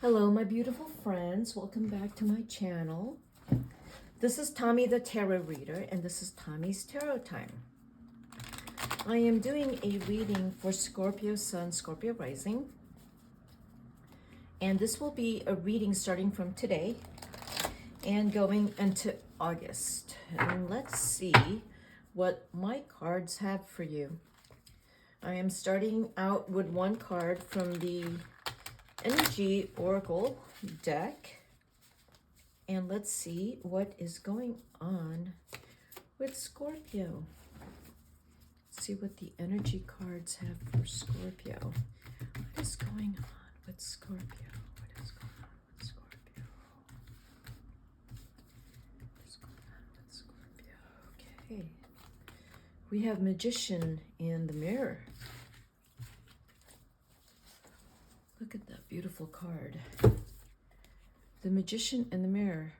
Hello, my beautiful friends. Welcome back to my channel. This is Tommy the Tarot Reader, and this is Tommy's Tarot Time. I am doing a reading for Scorpio Sun, Scorpio Rising. And this will be a reading starting from today and going into August. And let's see what my cards have for you. I am starting out with one card from the Energy Oracle deck. And let's see what is going on with Scorpio. Let's see what the energy cards have for Scorpio. What is going on with Scorpio? What is going on with Scorpio? What is going on with Scorpio? Okay. We have Magician in the Mirror. Look at that beautiful card. The Magician in the Mirror.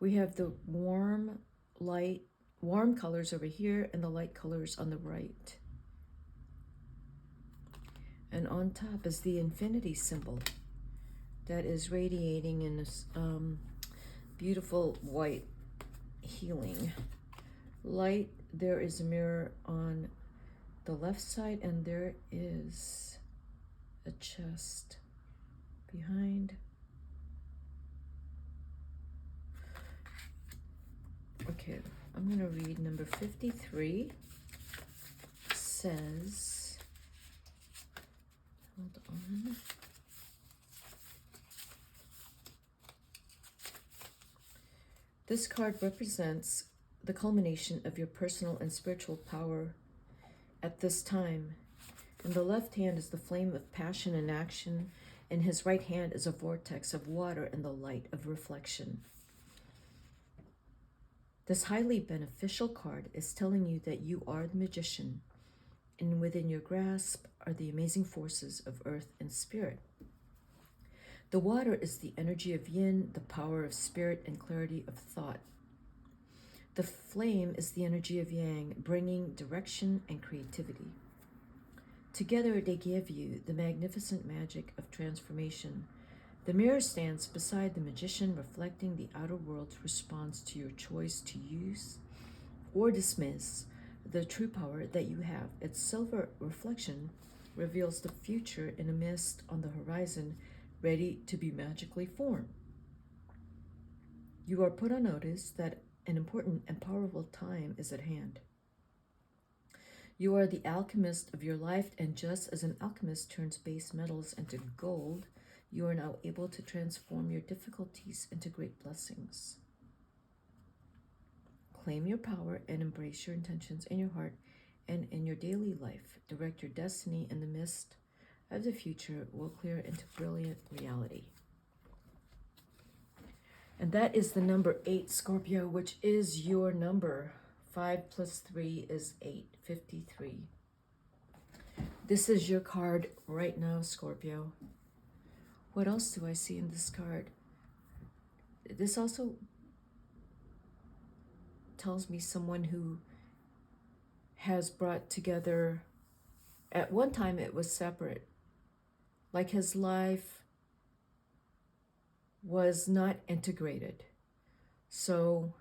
We have the warm colors over here and the light colors on the right. And on top is the infinity symbol that is radiating in this beautiful white healing light. There is a mirror on the left side, and there is a chest behind. Okay, I'm going to read number 53. It says, hold on. This card represents the culmination of your personal and spiritual power at this time. In the left hand is the flame of passion and action. In his right hand is a vortex of water and the light of reflection. This highly beneficial card is telling you that you are the magician, and within your grasp are the amazing forces of earth and spirit. The water is the energy of yin, the power of spirit and clarity of thought. The flame is the energy of yang, bringing direction and creativity. Together they give you the magnificent magic of transformation. The mirror stands beside the magician, reflecting the outer world's response to your choice to use or dismiss the true power that you have. Its silver reflection reveals the future in a mist on the horizon, ready to be magically formed. You are put on notice that an important and powerful time is at hand. You are the alchemist of your life, and just as an alchemist turns base metals into gold, you are now able to transform your difficulties into great blessings. Claim your power and embrace your intentions in your heart and in your daily life. Direct your destiny, and the mist of the future will clear into brilliant reality. And that is the number 8, Scorpio, which is your number. 5 plus 3 is 8, 53. This is your card right now, Scorpio. What else do I see in this card? This also tells me someone who has brought together, at one time it was separate, like his life was not integrated. So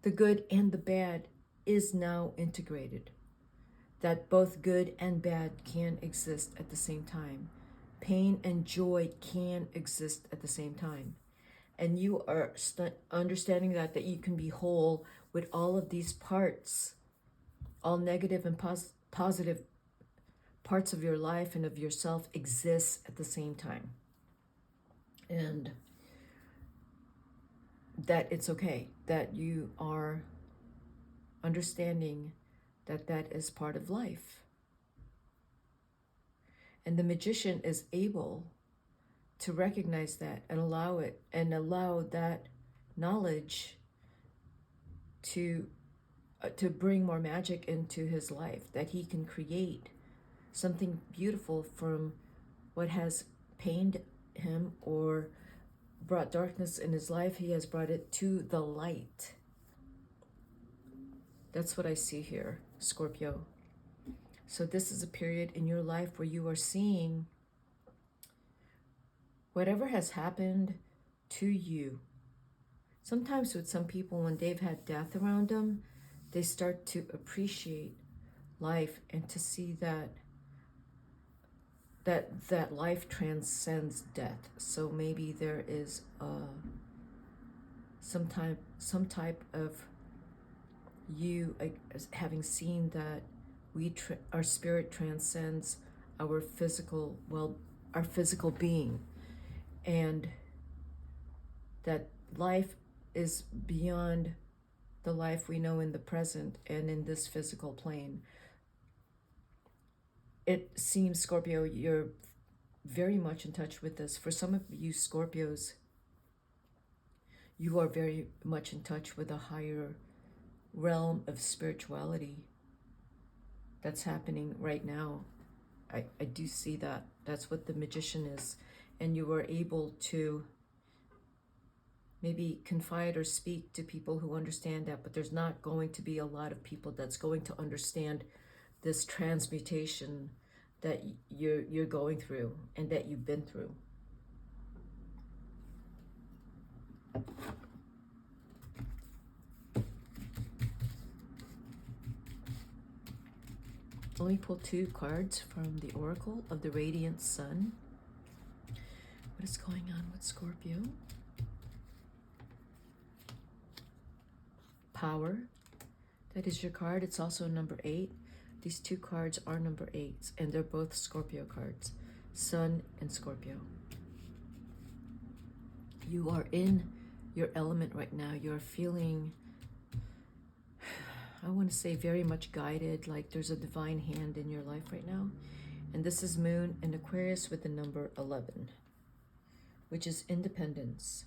the good and the bad is now integrated. That both good and bad can exist at the same time. Pain and joy can exist at the same time. And you are understanding that you can be whole with all of these parts, all negative and positive parts of your life and of yourself exist at the same time. And that it's okay, that you are understanding that that is part of life. And the magician is able to recognize that and allow it, and allow that knowledge to bring more magic into his life, that he can create something beautiful from what has pained him or brought darkness in his life. He has brought it to the light. That's what I see here, Scorpio. So this is a period in your life where you are seeing whatever has happened to you. Sometimes with some people, when they've had death around them, they start to appreciate life and to see that life transcends death. So maybe there is some type of you having seen that our spirit transcends our physical being, and that life is beyond the life we know in the present and in this physical plane. It seems, Scorpio, you're very much in touch with this. For some of you Scorpios, you are very much in touch with a higher realm of spirituality that's happening right now. I do see that. That's what the Magician is. And you are able to maybe confide or speak to people who understand that, but there's not going to be a lot of people that's going to understand this transmutation that you're going through and that you've been through. Let me pull 2 cards from the Oracle of the Radiant Sun. What is going on with Scorpio? Power. That is your card. It's also number 8. These 2 cards are number 8s, and they're both Scorpio cards. Sun and Scorpio. You are in your element right now. You're feeling, I want to say, very much guided, like there's a divine hand in your life right now. And this is Moon in Aquarius with the number 11, which is independence.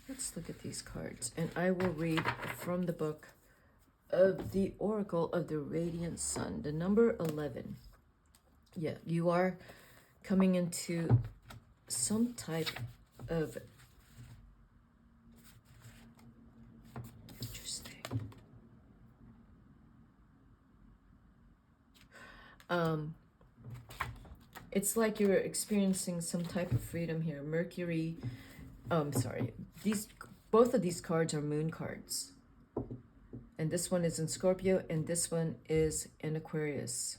Let's look at these cards, and I will read from the book of the Oracle of the Radiant Sun, the number 11. Yeah, you are coming into some type of it's like you're experiencing some type of freedom here. Mercury, both of these cards are moon cards. And this one is in Scorpio, and this one is in Aquarius.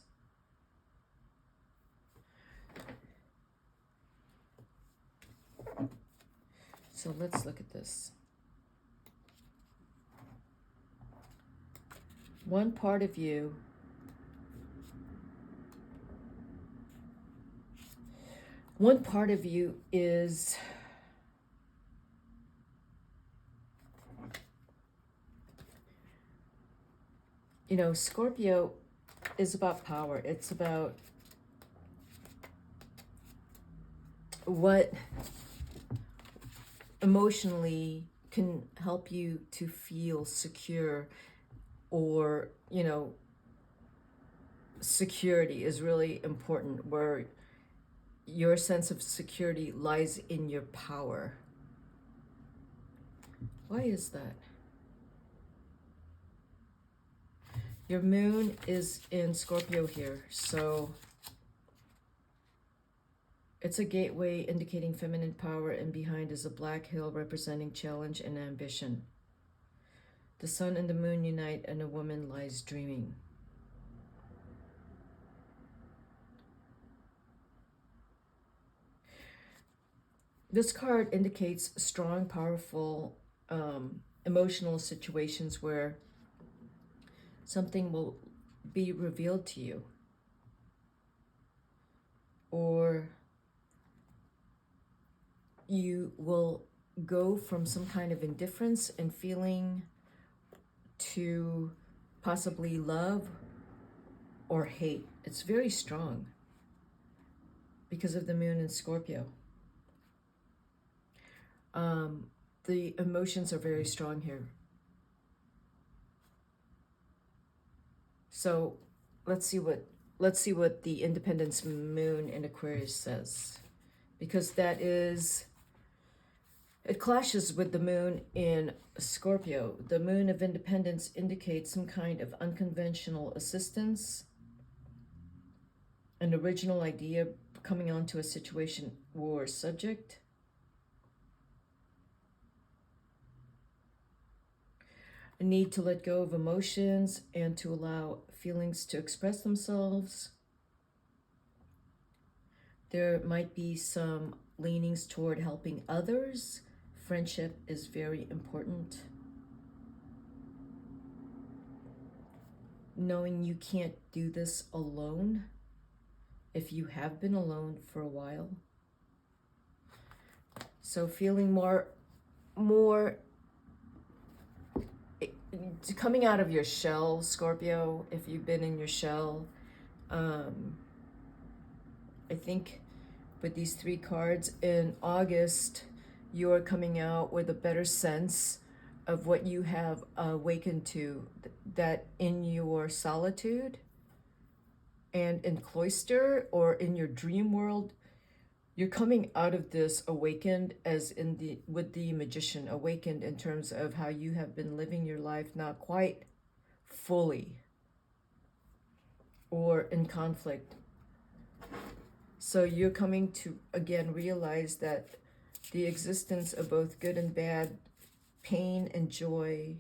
So let's look at this. One part of you is Scorpio is about power. It's about what emotionally can help you to feel secure, or, security is really important, where your sense of security lies in your power. Why is that? Your moon is in Scorpio here, so it's a gateway indicating feminine power, and behind is a black hill representing challenge and ambition. The sun and the moon unite, and a woman lies dreaming. This card indicates strong, powerful, emotional situations where something will be revealed to you, or you will go from some kind of indifference and feeling to possibly love or hate. It's very strong because of the moon in Scorpio. The emotions are very strong here. So let's see what the Independence moon in Aquarius says, because that is It clashes with the moon in Scorpio. The moon of independence indicates some kind of unconventional assistance, an original idea coming onto a situation or subject. A need to let go of emotions and to allow feelings to express themselves. There might be some leanings toward helping others. Friendship is very important. Knowing you can't do this alone, if you have been alone for a while. So feeling more coming out of your shell, Scorpio, if you've been in your shell. I think with these 3 cards in August, you're coming out with a better sense of what you have awakened to, that in your solitude and in cloister or in your dream world, you're coming out of this awakened, as in with the Magician, awakened in terms of how you have been living your life not quite fully or in conflict. So you're coming to again realize that the existence of both good and bad, pain and joy,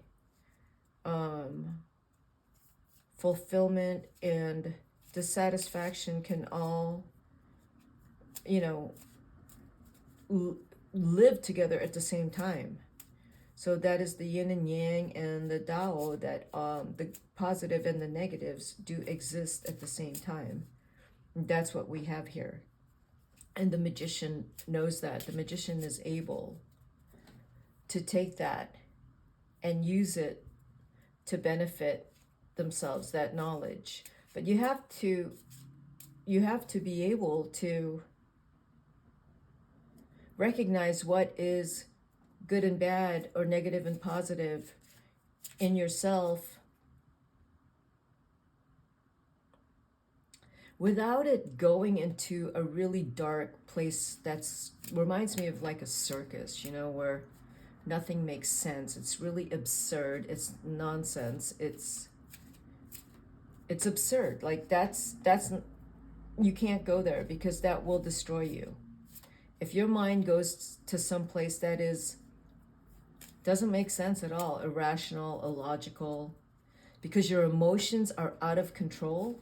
fulfillment and dissatisfaction can all, live together at the same time. So that is the yin and yang and the Tao, that the positive and the negatives do exist at the same time. And that's what we have here. And the Magician knows that. The Magician is able to take that and use it to benefit themselves, that knowledge. But you have to be able to recognize what is good and bad or negative and positive in yourself without it going into a really dark place. That's reminds me of like a circus, where nothing makes sense. It's really absurd. It's nonsense. It's absurd. Like that's you can't go there, because that will destroy you. If your mind goes to some place that doesn't make sense at all, irrational, illogical, because your emotions are out of control,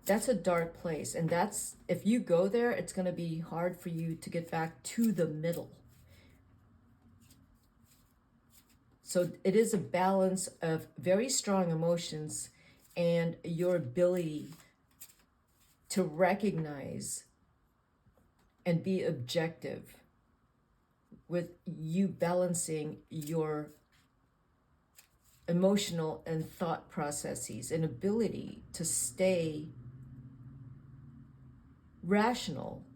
that's a dark place. And that's, if you go there, it's going to be hard for you to get back to the middle. So it is a balance of very strong emotions and your ability to recognize and be objective, with you balancing your emotional and thought processes, and ability to stay rational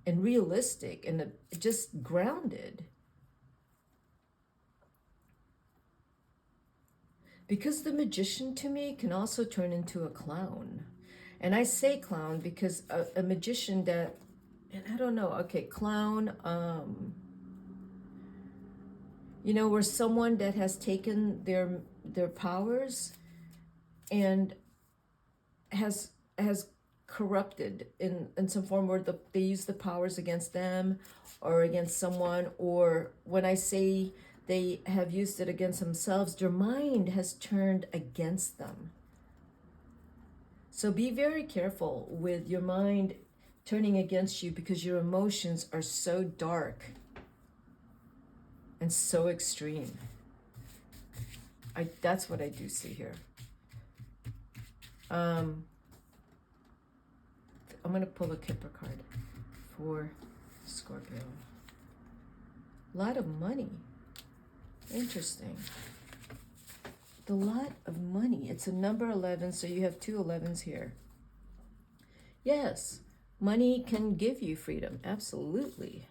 and realistic and just grounded. Because the Magician to me can also turn into a clown. And I say clown because a magician that, and I don't know, okay, clown, where someone that has taken their powers and has corrupted in some form, where they use the powers against them or against someone, or when I say they have used it against themselves, their mind has turned against them. So be very careful with your mind turning against you, because your emotions are so dark and so extreme. That's what I do see here. I'm going to pull a Kipper card for Scorpio. A lot of money. Interesting. The lot of money. It's a number 11, so you have 2 11s here. Yes, money can give you freedom. Absolutely.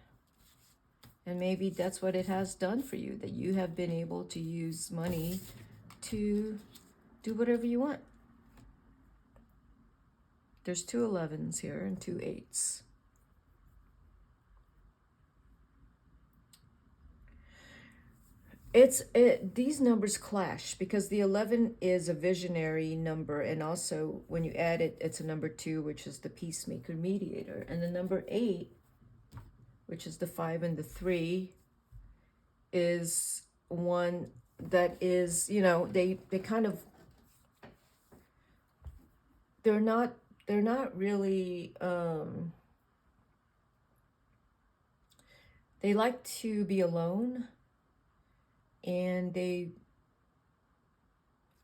And maybe that's what it has done for you, that you have been able to use money to do whatever you want. There's 2 11s here and 2 8s. these numbers clash because the 11 is a visionary number, and also when you add it, it's a number 2, which is the peacemaker mediator, and the number 8, which is the 5 and the 3, is one that is, you know, they kind of, they're not really they like to be alone, and they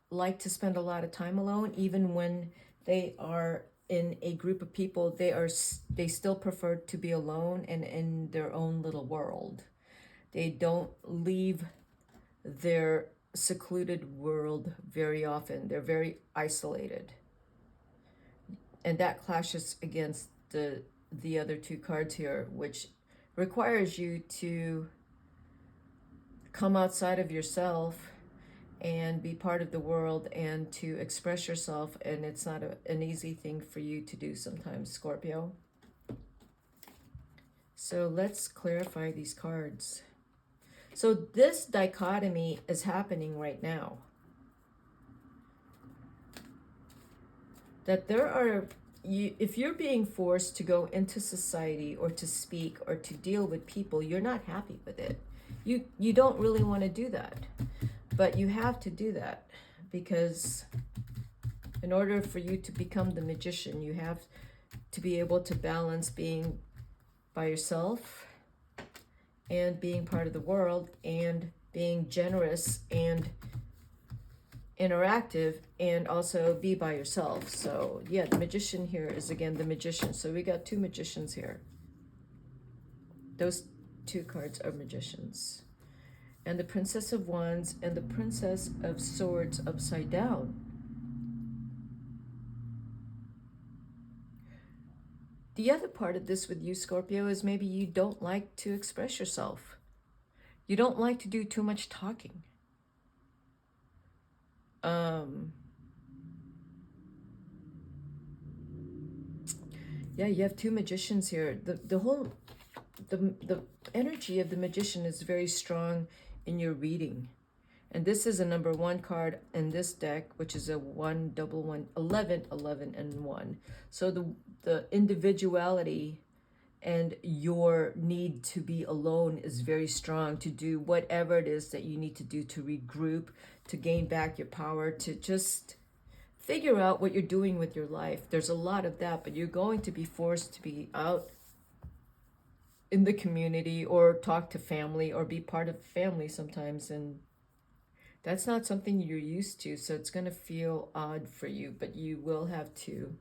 like to spend a lot of time alone. Even when they are in a group of people, they still prefer to be alone and in their own little world. They don't leave their secluded world very often. They're very isolated, and that clashes against the other 2 cards here, which requires you to come outside of yourself and be part of the world and to express yourself, and it's not an easy thing for you to do sometimes, Scorpio. So let's clarify these cards. So this dichotomy is happening right now. That there are, if you're being forced to go into society or to speak or to deal with people, you're not happy with it. You don't really want to do that, but you have to do that, because in order for you to become the magician, you have to be able to balance being by yourself and being part of the world and being generous and interactive, and also be by yourself. So yeah, the magician here is again the magician. So we got 2 magicians here. Those 2 cards are magicians. And the Princess of Wands and the Princess of Swords upside down. The other part of this with you, Scorpio, is maybe you don't like to express yourself. You don't like to do too much talking. Yeah, you have 2 magicians here. The energy of the magician is very strong in your reading. And this is a number 1 card in this deck, which is a 1, double 1, 11, 11, and 1. So the individuality and your need to be alone is very strong, to do whatever it is that you need to do to regroup, to gain back your power, to just figure out what you're doing with your life. There's a lot of that, but you're going to be forced to be out in the community or talk to family or be part of family sometimes, and that's not something you're used to, so it's going to feel odd for you, but you will have to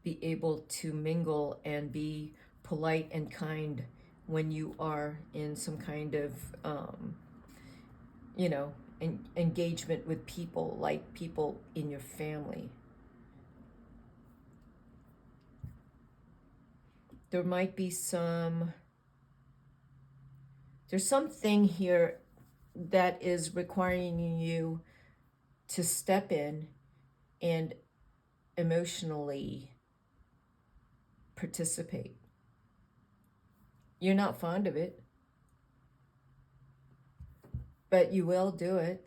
be able to mingle and be polite and kind when you are in some kind of you know, engagement with people, like people in your family. There might be there's something here that is requiring you to step in and emotionally participate. You're not fond of it, but you will do it.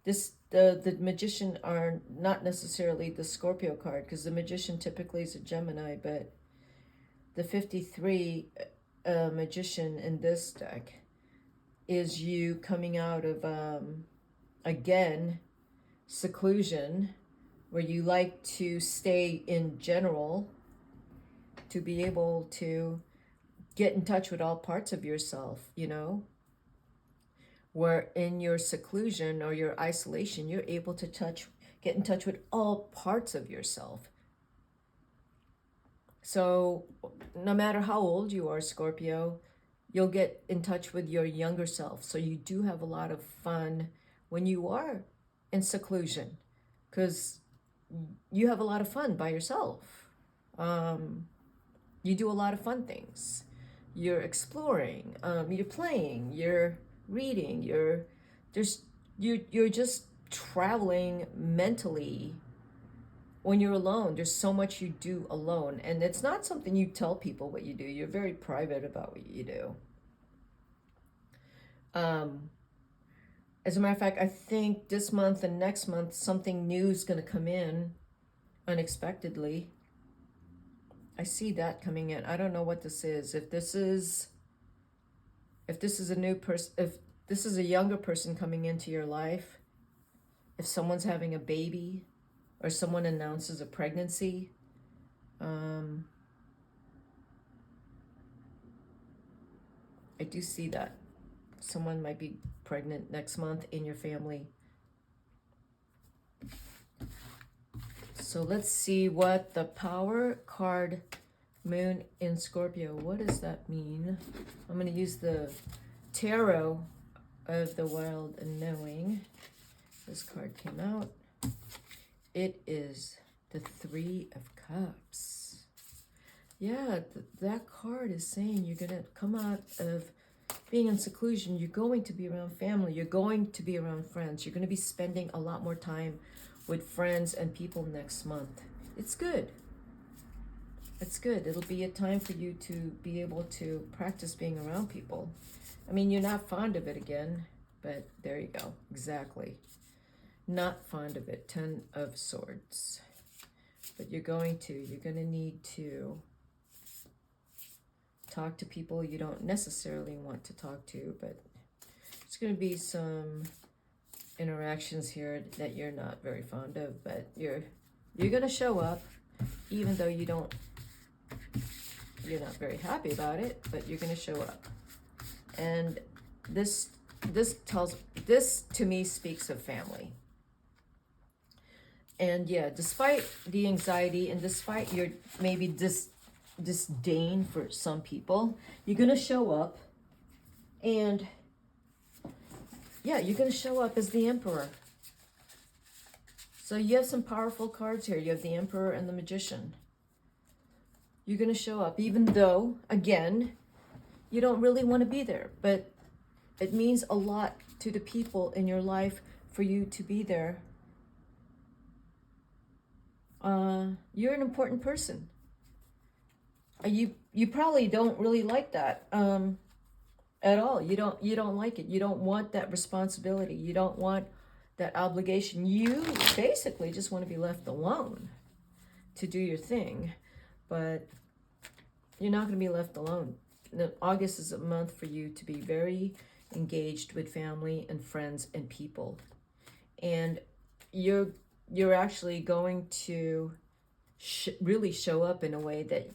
The magician are not necessarily the Scorpio card, because the magician typically is a Gemini, but the 53 magician in this deck is you coming out of again, seclusion, where you like to stay in general, to be able to get in touch with all parts of yourself, you know, where in your seclusion or your isolation, you're able to get in touch with all parts of yourself. So no matter how old you are, Scorpio, you'll get in touch with your younger self. So you do have a lot of fun when you are in seclusion, because you have a lot of fun by yourself. You do a lot of fun things. You're exploring, you're playing, you're reading, you're just traveling mentally. When you're alone, there's so much you do alone, and it's not something you tell people what you do. You're very private about what you do. As a matter of fact, I think this month and next month, something new is going to come in unexpectedly. I see that coming in. I don't know what this is. If this is a new person, if this is a younger person coming into your life, if someone's having a baby, or someone announces a pregnancy, I do see that. Someone might be pregnant next month in your family. So let's see what the Power card, Moon in Scorpio, what does that mean? I'm going to use the Tarot of the Wild and Knowing. This card came out. It is the Three of Cups. Yeah, that card is saying you're going to come out of being in seclusion. You're going to be around family. You're going to be around friends. You're going to be spending a lot more time with friends and people next month. It's good. It's good. It'll be a time for you to be able to practice being around people. I mean, you're not fond of it again, but there you go. Exactly. Not fond of it. 10 of Swords. But you're going to need to talk to people you don't necessarily want to talk to, but there's going to be some interactions here that you're not very fond of, but you're going to show up, even though you're not very happy about it, but you're going to show up. And this to me speaks of family. And yeah, despite the anxiety and despite your maybe disdain for some people, you're going to show up. And yeah, you're going to show up as the Emperor. So you have some powerful cards here. You have the Emperor and the Magician. You're going to show up, even though, again, you don't really want to be there. But it means a lot to the people in your life for you to be there. You're an important person. You probably don't really like that at all. You don't like it. You don't want that responsibility. You don't want that obligation. You basically just want to be left alone to do your thing, but you're not going to be left alone. August is a month for you to be very engaged with family and friends and people, and you're actually going to really show up in a way that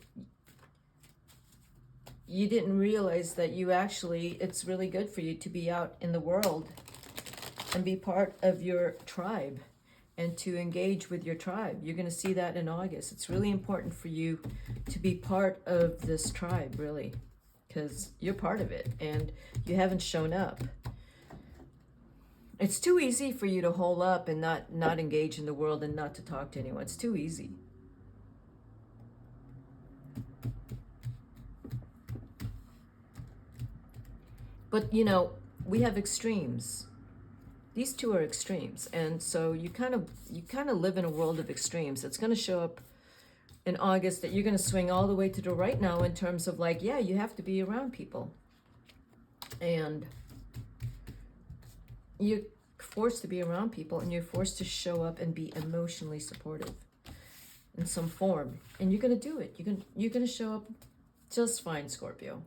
you didn't realize that it's really good for you to be out in the world and be part of your tribe and to engage with your tribe. You're going to see that in August. It's really important for you to be part of this tribe, really, because you're part of it and you haven't shown up. It's too easy for you to hole up and not engage in the world and not to talk to anyone. It's too easy. But, we have extremes. These two are extremes. And so you kind of live in a world of extremes. It's going to show up in August that you're going to swing all the way to the right now in terms of you have to be around people. And you're forced to be around people and you're forced to show up and be emotionally supportive in some form. And you're going to do it. You're going to show up just fine, Scorpio.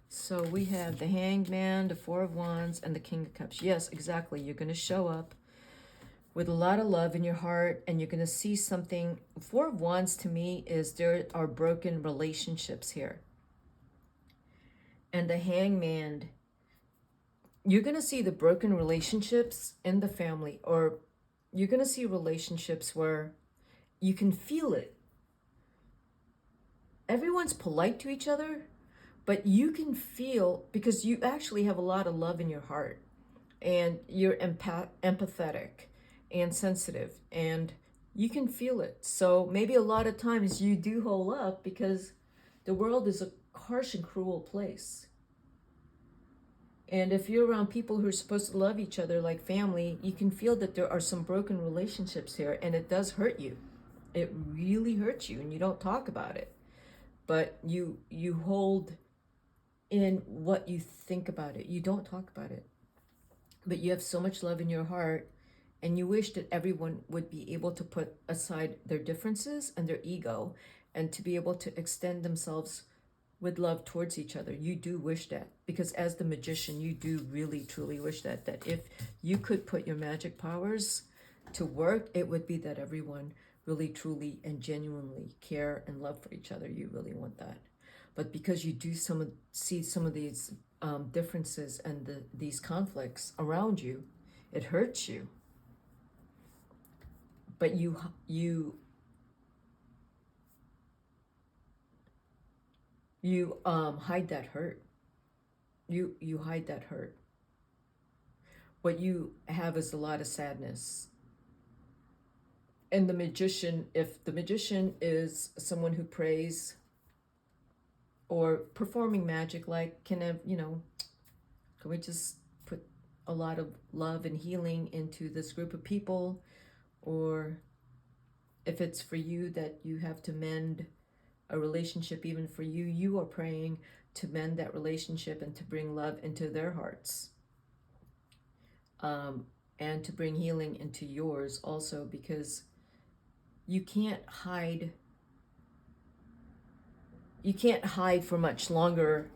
So we have the Hanged Man, the Four of Wands, and the King of Cups. Yes, exactly. You're going to show up with a lot of love in your heart, and you're going to see something. Four of Wands to me is there are broken relationships here. And the Hanged Man, you're going to see the broken relationships in the family, or you're going to see relationships where you can feel it. Everyone's polite to each other, but you can feel, because you actually have a lot of love in your heart and you're empathetic and sensitive and you can feel it. So maybe a lot of times you do hole up because the world is a harsh and cruel place. And if you're around people who are supposed to love each other like family, you can feel that there are some broken relationships here, and it does hurt you. It really hurts you, and you don't talk about it. But you hold in what you think about it. You don't talk about it, but you have so much love in your heart, and you wish that everyone would be able to put aside their differences and their ego and to be able to extend themselves with love towards each other. You do wish that, because as the magician, you do really truly wish that if you could put your magic powers to work, it would be that everyone really truly and genuinely care and love for each other. You really want that. But because you do see some of these differences and these conflicts around you, it hurts you. But you hide that hurt. You hide that hurt. What you have is a lot of sadness. And the magician, if the magician is someone who prays or performing magic, like, can we just put a lot of love and healing into this group of people? Or if it's for you that you have to mend a relationship, even for you, you are praying to mend that relationship and to bring love into their hearts. And to bring healing into yours also, because you can't hide for much longer,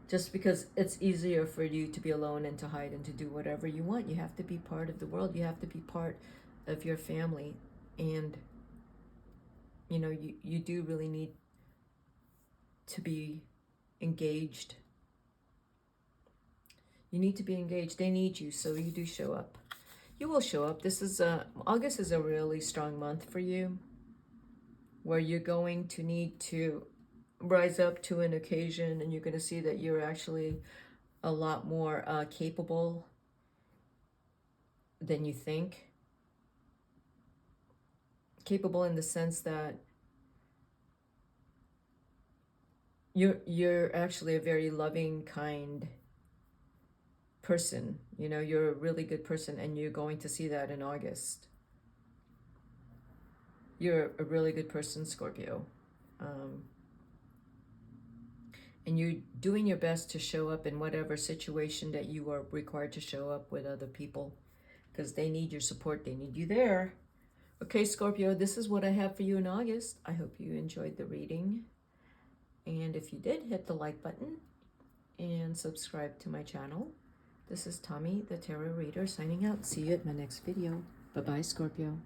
just because it's easier for you to be alone and to hide and to do whatever you want. You have to be part of the world. You have to be part of your family. And you do really need to be engaged. You need to be engaged. They need you, so you do show up. You will show up. August is a really strong month for you, where you're going to need to rise up to an occasion, and you're going to see that you're actually a lot more capable than you think. Capable in the sense that you're actually a very loving, kind person. You're a really good person, and you're going to see that in August. You're a really good person, Scorpio. And you're doing your best to show up in whatever situation that you are required to show up with other people, because they need your support. They need you there. Okay, Scorpio, this is what I have for you in August. I hope you enjoyed the reading. And if you did, hit the like button and subscribe to my channel. This is Tommy, the Tarot Reader, signing out. See you at my next video. Bye-bye, Scorpio.